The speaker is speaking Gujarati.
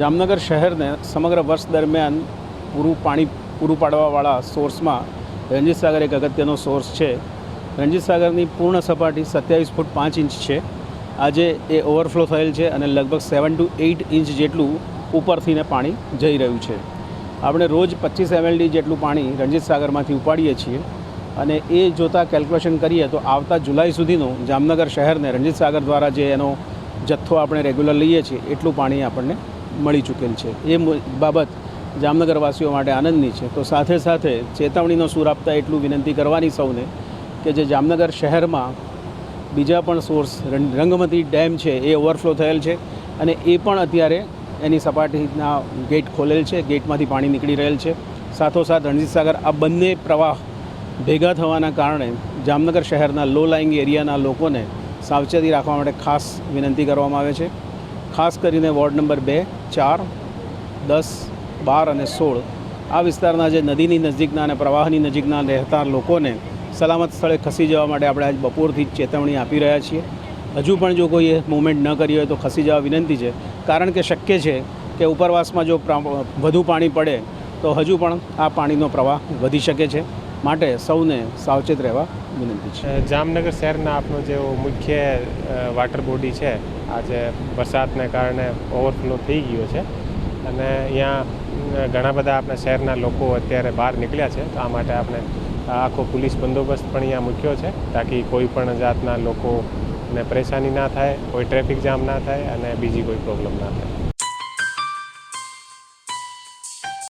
જામનગર શહેરને સમગ્ર વર્ષ દરમિયાન પાણી પૂરું પાડવાવાળા સોર્સમાં રણજીત સાગર એક અગત્યનો સોર્સ છે. રણજીત સાગરની પૂર્ણ સપાટી 27 ફૂટ 5 ઇંચ છે. આજે એ ઓવરફ્લો થયેલ છે અને લગભગ 7 to 8 ઇંચ જેટલું ઉપરથીને પાણી જઈ રહ્યું છે. આપણે રોજ 25 mld જેટલું પાણી રણજીત સાગરમાંથી ઉપાડીએ છીએ અને એ જોતાં કેલ્ક્યુલેશન કરીએ તો આવતા જુલાઈ સુધીનું જામનગર શહેરને રણજીત સાગર દ્વારા જે એનો જથ્થો આપણે રેગ્યુલર લઈએ છીએ એટલું પાણી આપણને મળી ચૂકેલ છે. એ બાબત જામનગરવાસીઓ માટે આનંદની છે. તો સાથે સાથે ચેતવણીનો સૂર આપતા એટલું વિનંતી કરવાની સૌને કે જે જામનગર શહેરમાં બીજા પણ સોર્સ રંગમતી ડેમ છે એ ઓવરફ્લો થયેલ છે અને એ પણ અત્યારે એની સપાટીના ગેટ ખોલેલ છે, ગેટમાંથી પાણી નીકળી રહેલ છે. સાથોસાથ રણજીત સાગર આ બંને પ્રવાહ ભેગા થવાના કારણે જામનગર શહેરના લો લાઇંગ એરિયાના લોકોને સાવચેતી રાખવા માટે ખાસ વિનંતી કરવામાં આવે છે. ખાસ કરીને વોર્ડ નંબર 2, 4, 10, 12 અને 16 આ વિસ્તારના જે નદીની નજીકના અને પ્રવાહની નજીકના રહેતા લોકોને સલામત સ્થળે ખસી જવા માટે આપણે આજ બપોરથી જ ચેતવણી આપી રહ્યા છીએ. હજુ પણ જો કોઈએ મૂવમેન્ટ ન કરી હોય તો ખસી જવા વિનંતી છે, કારણ કે શક્ય છે કે ઉપરવાસમાં જો વધુ પાણી પડે તો હજુ પણ આ પાણીનો પ્રવાહ વધી શકે છે. માટે સૌને સાવચેત રહેવા વિનંતી છે. જામનગર શહેરના આપણો જે મુખ્ય વોટર બોડી છે આજે વરસાદને કારણે ઓવરફ્લો થઈ ગયો છે અને અહીંયા ઘણા બધા આપણા શહેરના લોકો અત્યારે બહાર નીકળ્યા છે. તો આ માટે આપણે આખો પોલીસ બંદોબસ્ત પણ અહીંયા મૂક્યો છે તાકી કોઈ પણ જાતના લોકોને પરેશાની ના થાય, કોઈ ટ્રાફિક જામ ના થાય અને બીજી કોઈ પ્રોબ્લેમ ના થાય.